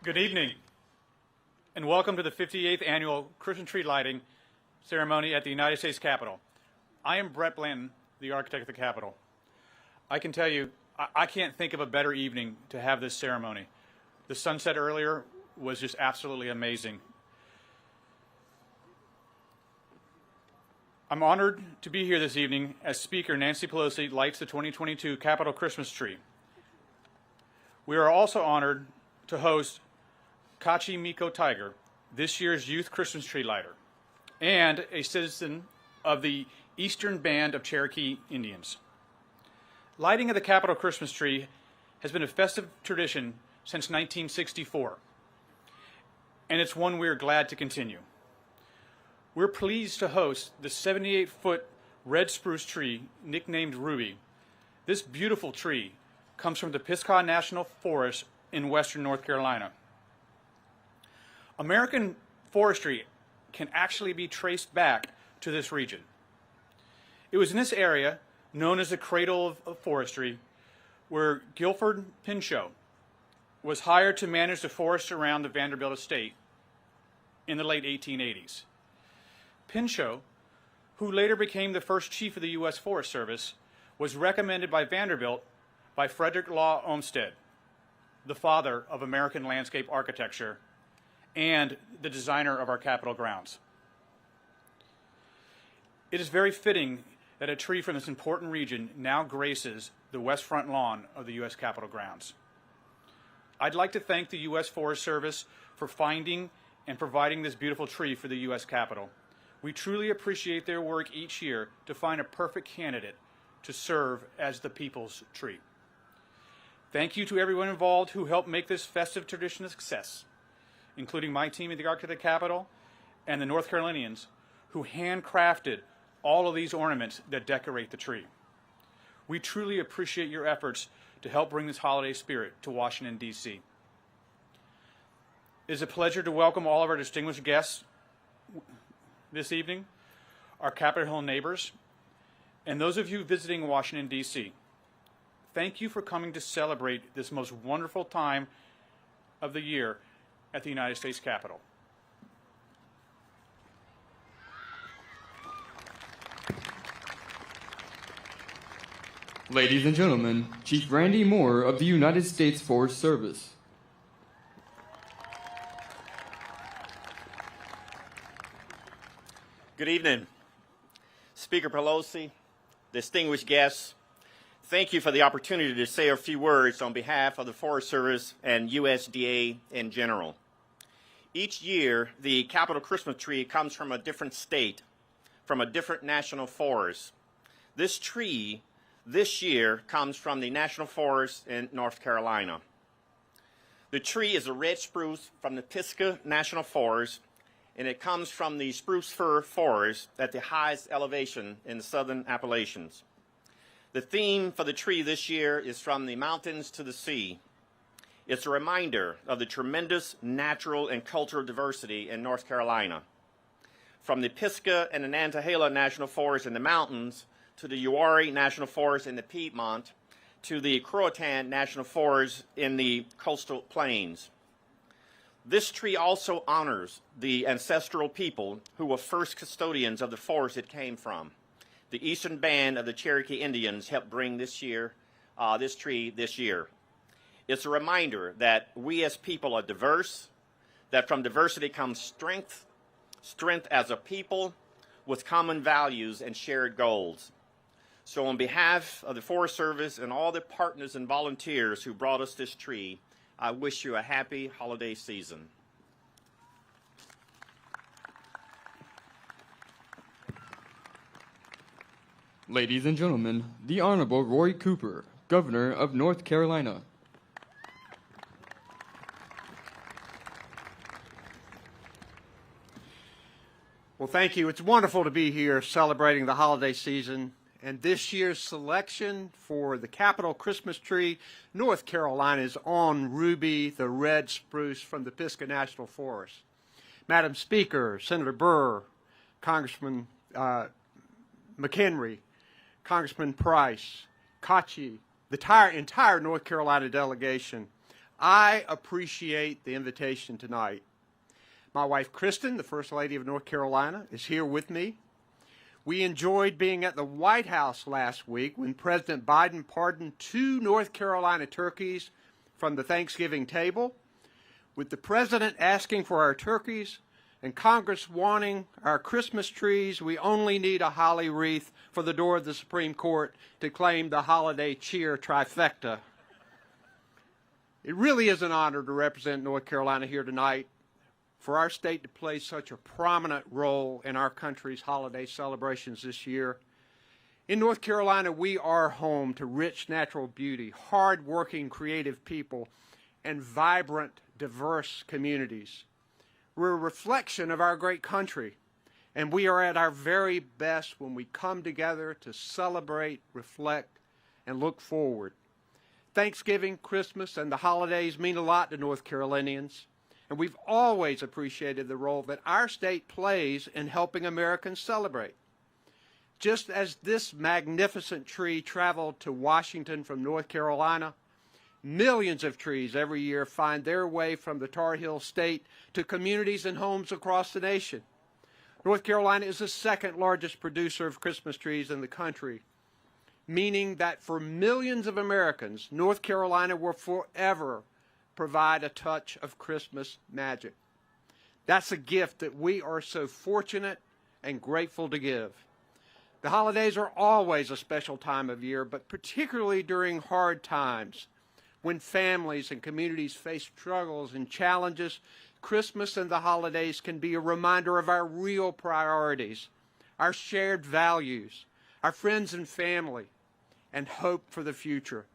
Good evening, and welcome to the 58th Annual Christmas Tree Lighting Ceremony at the United States Capitol. I am Brett Blanton, the architect of the Capitol. I can tell you, I can't think of a better evening to have this ceremony. The sunset earlier was just absolutely amazing. I'm honored to be here this evening as Speaker Nancy Pelosi lights the 2022 Capitol Christmas tree. We are also honored to host Kachi Miko Tiger, this year's Youth Christmas Tree Lighter, and a citizen of the Eastern Band of Cherokee Indians. Lighting of the Capitol Christmas tree has been a festive tradition since 1964, and it's one we're glad to continue. We're pleased to host the 78-foot red spruce tree nicknamed Ruby. This beautiful tree comes from the Pisgah National Forest in western North Carolina. American forestry can actually be traced back to this region. It was in this area, known as the cradle of forestry, where Guilford Pinchot was hired to manage the forests around the Vanderbilt estate in the late 1880s. Pinchot, who later became the first chief of the U.S. Forest Service, was recommended by Vanderbilt by Frederick Law Olmsted, the father of American landscape architecture and the designer of our Capitol grounds. It is very fitting that a tree from this important region now graces the west front lawn of the U.S. Capitol grounds. I'd like to thank the U.S. Forest Service for finding and providing this beautiful tree for the U.S. Capitol. We truly appreciate their work each year to find a perfect candidate to serve as the people's tree. Thank you to everyone involved who helped make this festive tradition a success, including my team at the Architect of the Capitol and the North Carolinians who handcrafted all of these ornaments that decorate the tree. We truly appreciate your efforts to help bring this holiday spirit to Washington, D.C. It is a pleasure to welcome all of our distinguished guests this evening, our Capitol Hill neighbors, and those of you visiting Washington, D.C. Thank you for coming to celebrate this most wonderful time of the year at the United States Capitol. Ladies and gentlemen, Chief Randy Moore of the United States Forest Service. Good evening. Speaker Pelosi, distinguished guests, thank you for the opportunity to say a few words on behalf of the Forest Service and USDA in general. Each year, the Capitol Christmas tree comes from a different state, from a different national forest. This tree, this year, comes from the National Forest in North Carolina. The tree is a red spruce from the Pisgah National Forest, and it comes from the spruce fir forest at the highest elevation in the southern Appalachians. The theme for the tree this year is From the Mountains to the Sea. It's a reminder of the tremendous natural and cultural diversity in North Carolina. From the Pisgah and the Nantahala National Forest in the mountains to the Uwharrie National Forest in the Piedmont to the Croatan National Forest in the coastal plains. This tree also honors the ancestral people who were first custodians of the forest it came from. The Eastern Band of the Cherokee Indians helped bring this tree this year. It's a reminder that we as people are diverse, that from diversity comes strength, strength as a people with common values and shared goals. So on behalf of the Forest Service and all the partners and volunteers who brought us this tree, I wish you a happy holiday season. Ladies and gentlemen, the Honorable Roy Cooper, Governor of North Carolina. Well, thank you. It's wonderful to be here celebrating the holiday season. And this year's selection for the Capitol Christmas tree, North Carolina, is on Ruby, the red spruce from the Pisgah National Forest. Madam Speaker, Senator Burr, Congressman McHenry, Congressman Price, Kachi, the entire North Carolina delegation, I appreciate the invitation tonight. My wife, Kristen, the First Lady of North Carolina, is here with me. We enjoyed being at the White House last week when President Biden pardoned 2 North Carolina turkeys from the Thanksgiving table. With the President asking for our turkeys and Congress wanting our Christmas trees, we only need a holly wreath for the door of the Supreme Court to claim the holiday cheer trifecta. It really is an honor to represent North Carolina here tonight, for our state to play such a prominent role in our country's holiday celebrations this year. In North Carolina, we are home to rich natural beauty, hard-working, creative people, and vibrant, diverse communities. We're a reflection of our great country, and we are at our very best when we come together to celebrate, reflect, and look forward. Thanksgiving, Christmas, and the holidays mean a lot to North Carolinians, and we've always appreciated the role that our state plays in helping Americans celebrate. Just as this magnificent tree traveled to Washington from North Carolina, millions of trees every year find their way from the Tar Heel State to communities and homes across the nation. North Carolina is the second largest producer of Christmas trees in the country, meaning that for millions of Americans, North Carolina will forever provide a touch of Christmas magic. That's a gift that we are so fortunate and grateful to give. The holidays are always a special time of year, but particularly during hard times, when families and communities face struggles and challenges, Christmas and the holidays can be a reminder of our real priorities, our shared values, our friends and family, and hope for the future.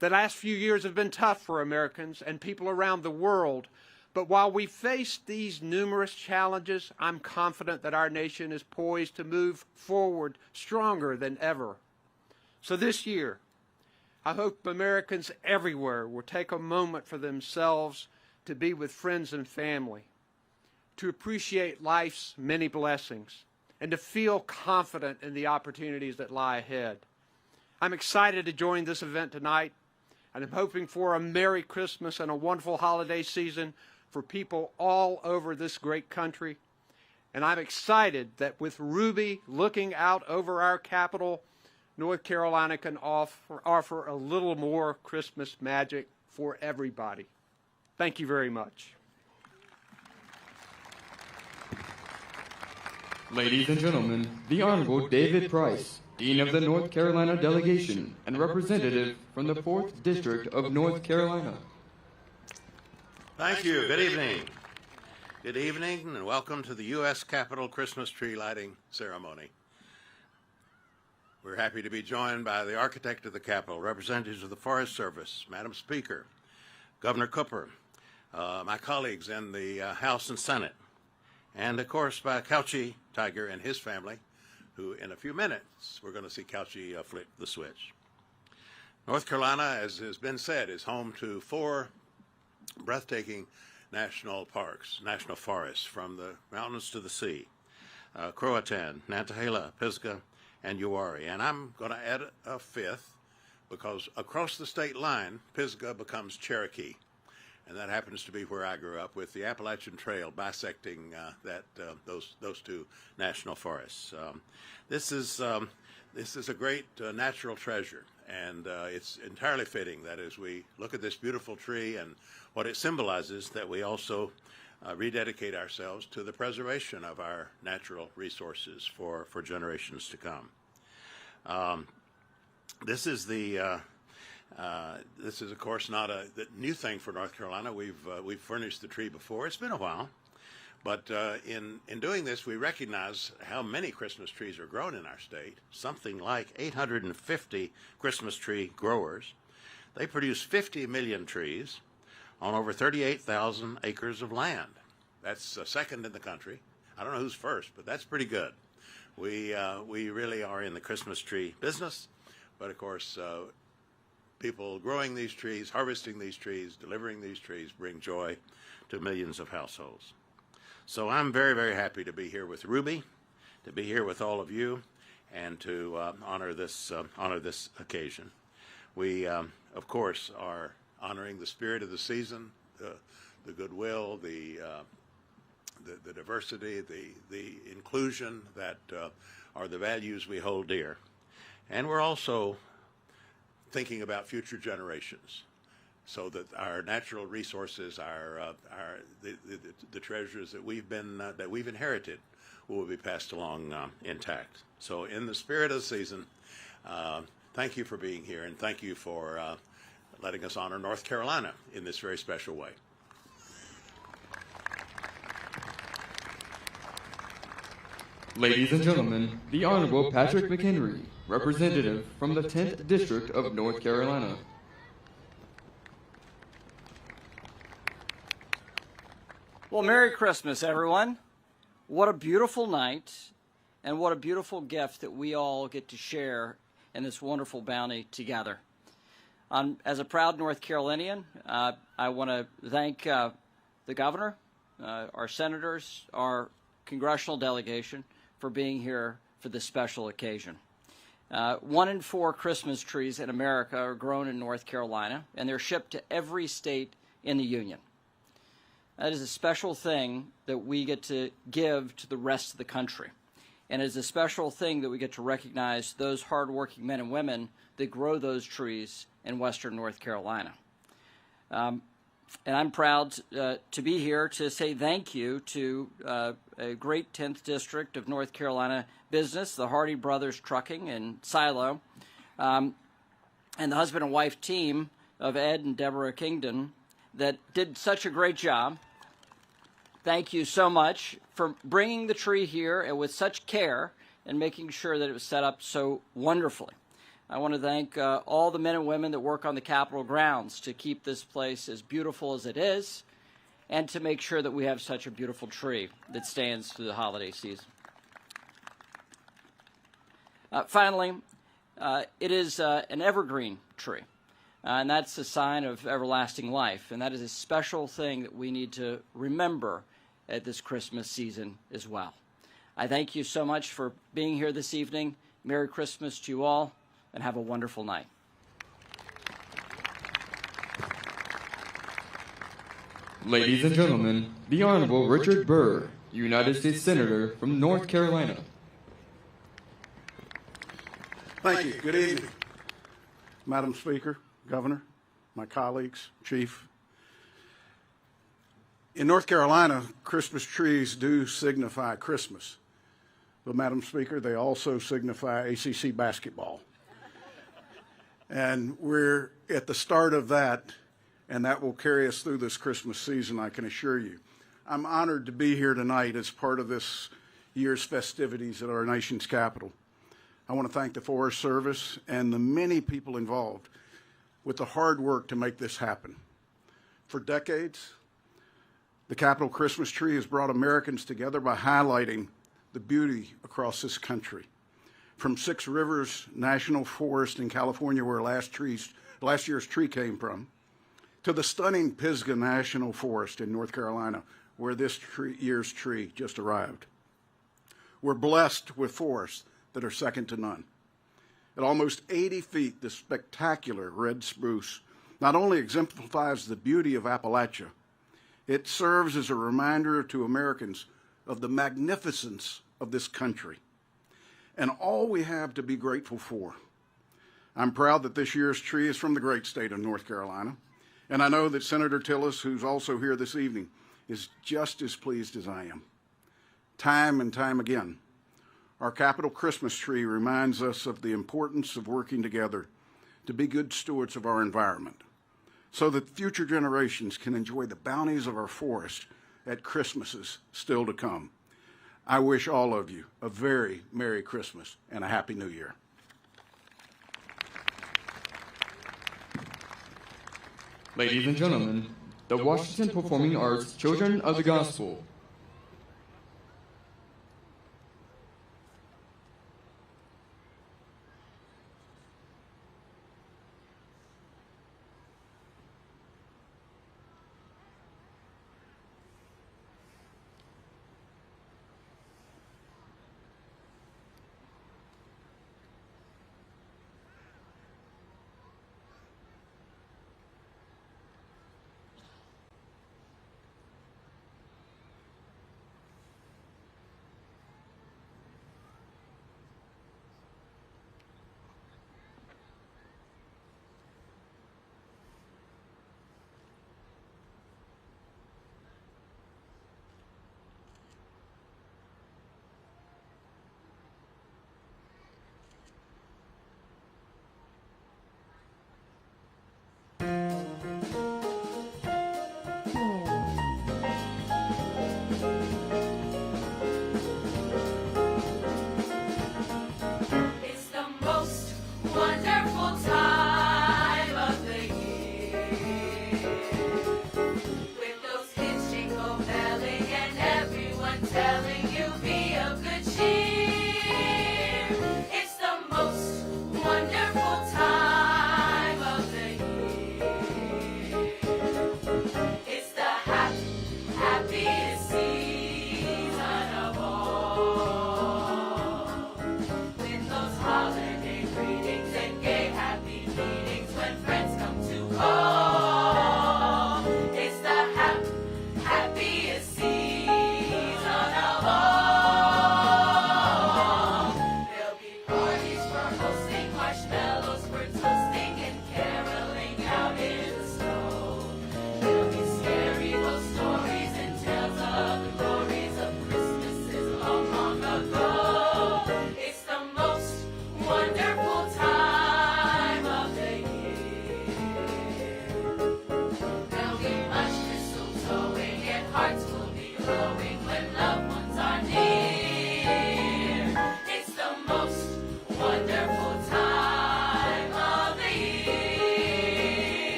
The last few years have been tough for Americans and people around the world, but while we face these numerous challenges, I'm confident that our nation is poised to move forward stronger than ever. So this year, I hope Americans everywhere will take a moment for themselves to be with friends and family, to appreciate life's many blessings, and to feel confident in the opportunities that lie ahead. I'm excited to join this event tonight, and I'm hoping for a Merry Christmas and a wonderful holiday season for people all over this great country. And I'm excited that with Ruby looking out over our capital, North Carolina can offer a little more Christmas magic for everybody. Thank you very much. Ladies and gentlemen, the Honorable David Price, Dean of the North Carolina Delegation and representative from the 4th District of North Carolina. Thank you. Good evening. Good evening and welcome to the U.S. Capitol Christmas tree lighting ceremony. We're happy to be joined by the architect of the Capitol, representatives of the Forest Service, Madam Speaker, Governor Cooper, my colleagues in the House and Senate, and of course by Couchy Tiger and his family, who in a few minutes we're going to see Couchy flip the switch. North Carolina, as has been said, is home to 4 breathtaking national parks, national forests, from the mountains to the sea, Croatan, Nantahala, Pisgah, and Uwharrie. And I'm going to add a 5th because across the state line, Pisgah becomes Cherokee. And that happens to be where I grew up, with the Appalachian Trail bisecting those 2 national forests. This is a great natural treasure, and it's entirely fitting that as we look at this beautiful tree and what it symbolizes, that we also rededicate ourselves to the preservation of our natural resources for generations to come. This is of course not a new thing for North Carolina. We've furnished the tree before. It's been a while, but in doing this, we recognize how many Christmas trees are grown in our state. Something like 850 Christmas tree growers. They produce 50 million trees on over 38,000 acres of land. That's second in the country. I don't know who's first, but that's pretty good. We really are in the Christmas tree business, but of course, people growing these trees, harvesting these trees, delivering these trees bring joy to millions of households. So I'm very, very happy to be here with Ruby, to be here with all of you, and to honor this occasion. We, of course, are honoring the spirit of the season, the goodwill, the diversity, the inclusion that are the values we hold dear. And we're also thinking about future generations, so that our natural resources, the treasures that we've inherited, will be passed along intact. So, in the spirit of the season, thank you for being here, and thank you for letting us honor North Carolina in this very special way. Ladies and gentlemen, the Honorable Patrick McHenry, representative from the 10th District of North Carolina. Well, Merry Christmas, everyone. What a beautiful night, and what a beautiful gift that we all get to share in this wonderful bounty together. As a proud North Carolinian, I want to thank the governor, our senators, our congressional delegation for being here for this special occasion. 1 in 4 Christmas trees in America are grown in North Carolina, and they're shipped to every state in the Union. That is a special thing that we get to give to the rest of the country. And it's a special thing that we get to recognize those hardworking men and women that grow those trees in western North Carolina. And I'm proud to be here to say thank you to a great 10th District of North Carolina business, the Hardy Brothers Trucking in Silo, and the husband and wife team of Ed and Deborah Kingdon that did such a great job. Thank you so much for bringing the tree here and with such care and making sure that it was set up so wonderfully. I want to thank all the men and women that work on the Capitol grounds to keep this place as beautiful as it is and to make sure that we have such a beautiful tree that stands through the holiday season. Finally, it is an evergreen tree, and that's a sign of everlasting life, and that is a special thing that we need to remember at this Christmas season as well. I thank you so much for being here this evening. Merry Christmas to you all, and have a wonderful night. Ladies and gentlemen, the Honorable Richard Burr, United States Senator from North Carolina. Thank you. Good evening, Madam Speaker, Governor, my colleagues, Chief. In North Carolina, Christmas trees do signify Christmas. But, Madam Speaker, they also signify ACC basketball. And we're at the start of that, and that will carry us through this Christmas season, I can assure you. I'm honored to be here tonight as part of this year's festivities at our nation's capital. I want to thank the Forest Service and the many people involved with the hard work to make this happen. For decades, the Capitol Christmas tree has brought Americans together by highlighting the beauty across this country. From Six Rivers National Forest in California, where last year's tree came from, to the stunning Pisgah National Forest in North Carolina, where this year's tree just arrived. We're blessed with forests that are second to none. At almost 80 feet, this spectacular red spruce not only exemplifies the beauty of Appalachia, it serves as a reminder to Americans of the magnificence of this country and all we have to be grateful for. I'm proud that this year's tree is from the great state of North Carolina, and I know that Senator Tillis, who's also here this evening, is just as pleased as I am. Time and time again, our Capitol Christmas tree reminds us of the importance of working together to be good stewards of our environment so that future generations can enjoy the bounties of our forest at Christmases still to come. I wish all of you a very Merry Christmas and a Happy New Year. Ladies and gentlemen, the Washington Performing Arts Children of the Gospel.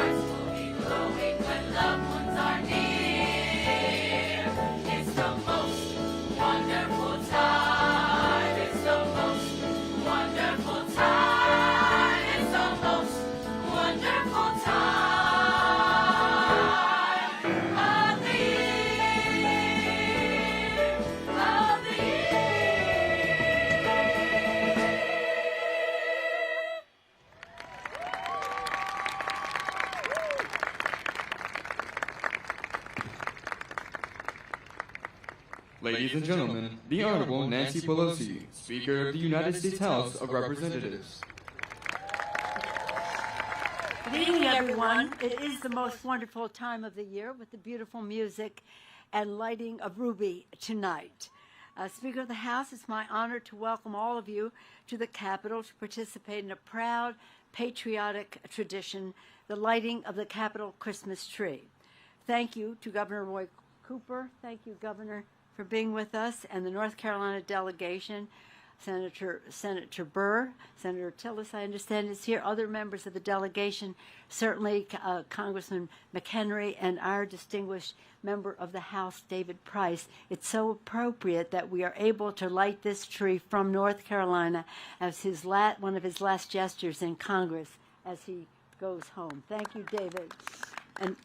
hearts will be glowing when loved ones are near. It's the most wonderful time. It's the most wonderful time. It's the most wonderful time of the year. Of the Ladies and gentlemen, the Honorable Nancy Pelosi, Speaker of the United States House of Representatives. Good evening, everyone. It is the most wonderful time of the year with the beautiful music and lighting of Ruby tonight. Speaker of the House, it's my honor to welcome all of you to the Capitol to participate in a proud, patriotic tradition, the lighting of the Capitol Christmas tree. Thank you to Governor Roy Cooper. Thank you, Governor, for being with us, and the North Carolina delegation. Senator Burr, Senator Tillis, I understand, is here. Other members of the delegation, certainly Congressman McHenry, and our distinguished member of the House, David Price. It's so appropriate that we are able to light this tree from North Carolina as one of his last gestures in Congress as he goes home. Thank you, David. And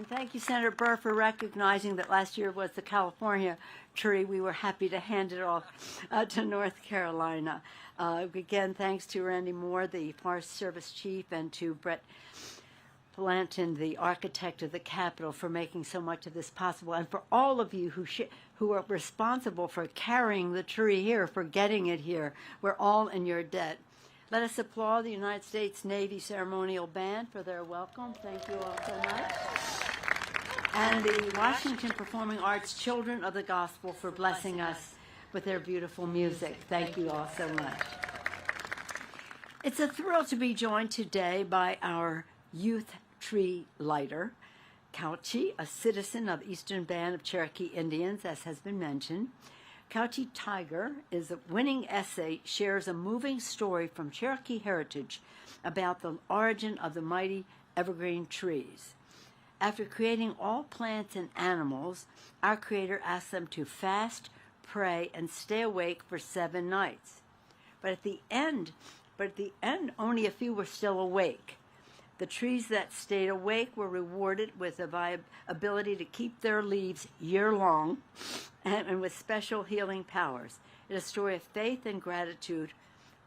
thank you, Senator Burr, for recognizing that last year was the California tree. We were happy to hand it off to North Carolina. Again, thanks to Randy Moore, the Forest Service Chief, and to Brett Blanton, the architect of the Capitol, for making so much of this possible, and for all of you who are responsible for carrying the tree here, for getting it here. We're all in your debt. Let us applaud the United States Navy Ceremonial Band for their welcome. Thank you all so much. And the Washington Performing Arts Children of the Gospel for blessing us with their beautiful music. Thank you all so much. It's a thrill to be joined today by our youth tree lighter, Couchy, a citizen of Eastern Band of Cherokee Indians, as has been mentioned. Couchy Tiger is a winning essay, shares a moving story from Cherokee heritage about the origin of the mighty evergreen trees. After creating all plants and animals, our Creator asked them to fast, pray, and stay awake for 7 nights. But at the end, only a few were still awake. The trees that stayed awake were rewarded with the ability to keep their leaves year-long and with special healing powers. It is a story of faith and gratitude,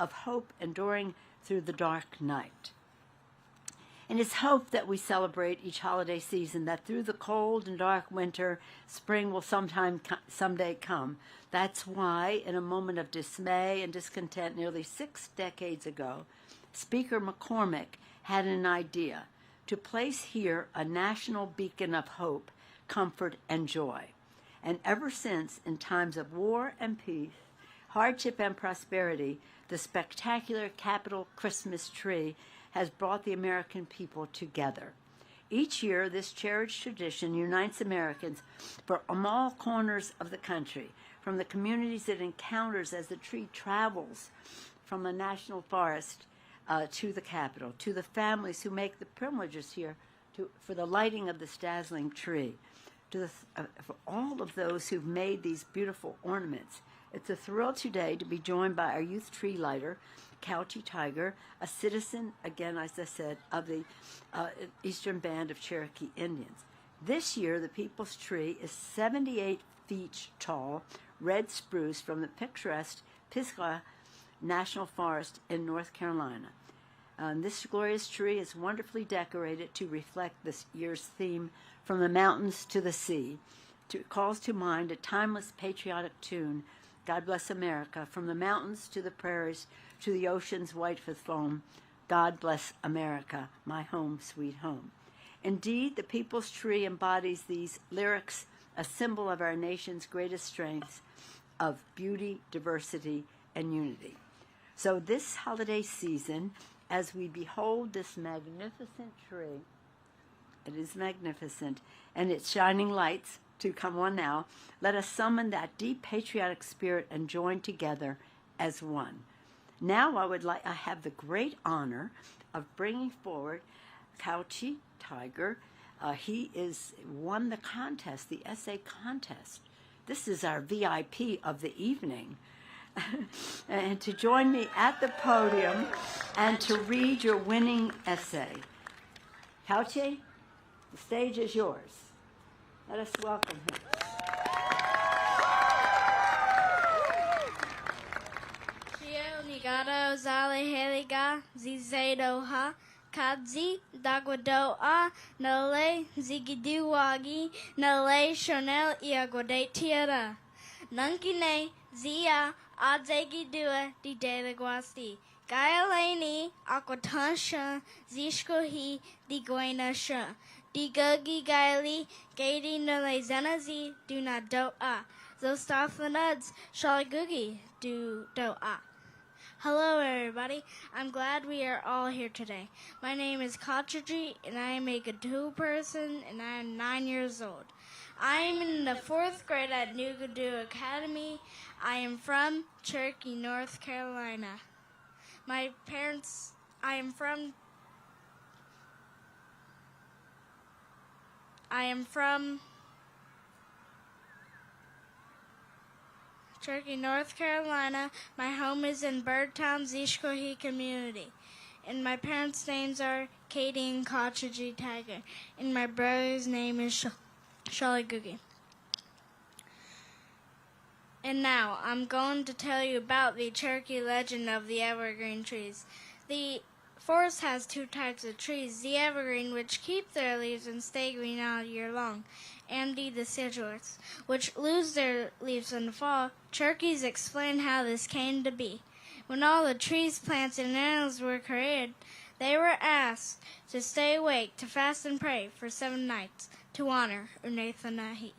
of hope enduring through the dark night. And it's hope that we celebrate each holiday season, that through the cold and dark winter, spring will someday come. That's why, in a moment of dismay and discontent nearly 6 decades ago, Speaker McCormick had an idea to place here a national beacon of hope, comfort, and joy. And ever since, in times of war and peace, hardship and prosperity, the spectacular Capitol Christmas tree has brought the American people together. Each year, this cherished tradition unites Americans from all corners of the country, from the communities it encounters as the tree travels from the national forest to the Capitol, to the families who make the privileges here for the lighting of this dazzling tree, for all of those who've made these beautiful ornaments. It's a thrill today to be joined by our youth tree lighter, Couchy Tiger, a citizen, again, as I said, of the Eastern Band of Cherokee Indians. This year, the People's Tree is 78 feet tall, red spruce from the picturesque Pisgah National Forest in North Carolina. This glorious tree is wonderfully decorated to reflect this year's theme, From the Mountains to the Sea. It calls to mind a timeless patriotic tune, God Bless America, from the mountains to the prairies to the oceans white with foam. God bless America, my home, sweet home. Indeed, the People's Tree embodies these lyrics, a symbol of our nation's greatest strengths of beauty, diversity, and unity. So this holiday season, as we behold this magnificent tree, it is magnificent, and its shining lights to come on now, let us summon that deep patriotic spirit and join together as one. Now I have the great honor of bringing forward Couchy Tiger. He won the contest, the essay contest. This is our VIP of the evening. And to join me at the podium and to read your winning essay. Couchy, the stage is yours. Let us welcome him. Shio Nigado Zale Heliga Zizedo Ha Kadzi Dagwadoa Nole Zigiduwagi Nole Chanel Iagodate Tiara Nankine Zia Adzegidua Di De Guasti Gailani Aquatansha Zishkohi Di Guena Sha Di Gugi Gaili Gadi Nole Zenazi Do Not Doa Zostafanads Shalagugi Do Doa. Hello, everybody. I'm glad we are all here today. My name is Kachaji, and I am a Gadoo person, and I am 9 years old. I am in the 4th grade at New Gadoo Academy. I am from Cherokee, North Carolina. My parents, I am from Cherokee, North Carolina. My home is in Birdtown, Zishkohi community. And my parents' names are Katie and Kachaji Tiger. And my brother's name is Shalagugi. And now, I'm going to tell you about the Cherokee legend of the evergreen trees. The forest has 2 types of trees, the evergreen, which keep their leaves and stay green all year long, and the deciduous, which lose their leaves in the fall. Cherokees explain how this came to be. When all the trees, plants, and animals were created, they were asked to stay awake, to fast and pray for 7 nights, to honor Unathanahi.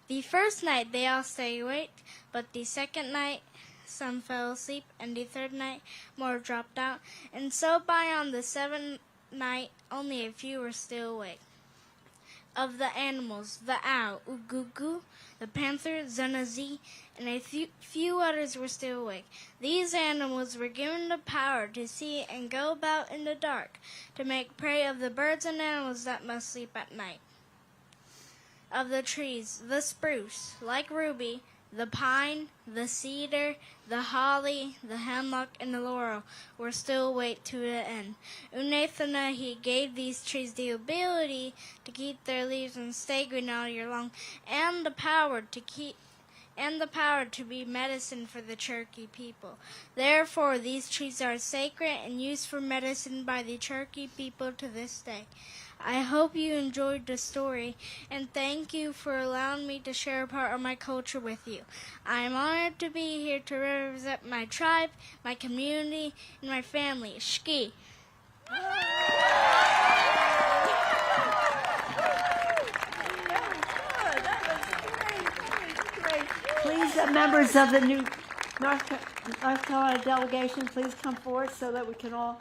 The first night they all stayed awake, but the second night some fell asleep, and the third night more dropped out, and so by on the 7th night only a few were still awake. Of the animals, the owl, Ugugu, the panther, Zunazi, and a few others were still awake. These animals were given the power to see and go about in the dark, to make prey of the birds and animals that must sleep at night. Of the trees, the spruce, like Ruby, the pine, the cedar, the holly, the hemlock, and the laurel were still awake to the end. Unathanahi gave these trees the ability to keep their leaves and stay green all year long, and the power to be medicine for the Cherokee people. Therefore, these trees are sacred and used for medicine by the Cherokee people to this day. I hope you enjoyed the story, and thank you for allowing me to share a part of my culture with you. I am honored to be here to represent my tribe, my community, and my family. Shki. Please, members of the new North Carolina delegation, please come forward so that we can all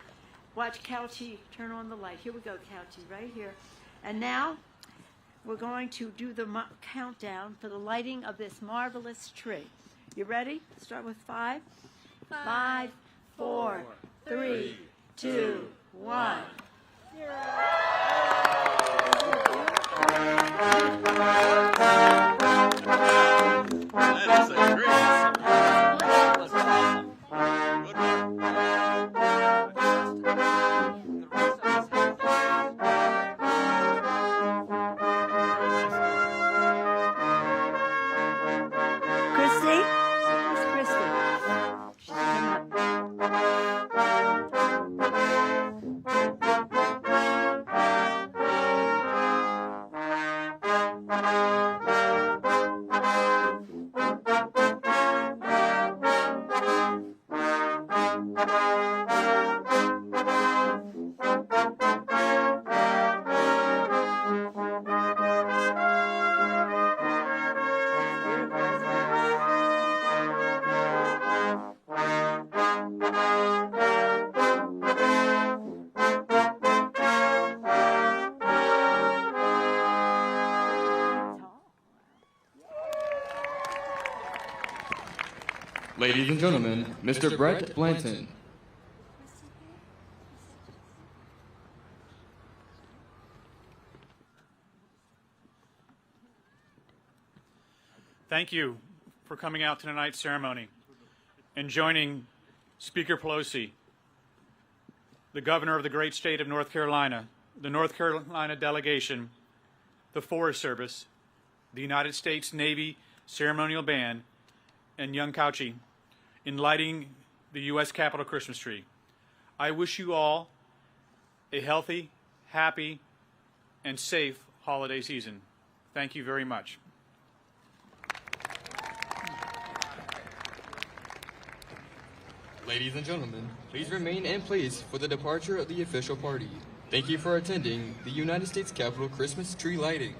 watch Couchy turn on the light. Here we go, Couchy, right here. And now we're going to do the countdown for the lighting of this marvelous tree. You ready? Start with 5. 5, 4, 3, 2, 1. That is a great. That was awesome. Good work. Christy? Where's Christy? She's come up. Ladies and gentlemen, Mr. Brett Blanton. Thank you for coming out to tonight's ceremony and joining Speaker Pelosi, the governor of the great state of North Carolina, the North Carolina delegation, the Forest Service, the United States Navy Ceremonial Band, and young Kauchi in lighting the U.S. Capitol Christmas tree. I wish you all a healthy, happy, and safe holiday season. Thank you very much. Ladies and gentlemen, please remain in place for the departure of the official party. Thank you for attending the United States Capitol Christmas tree lighting.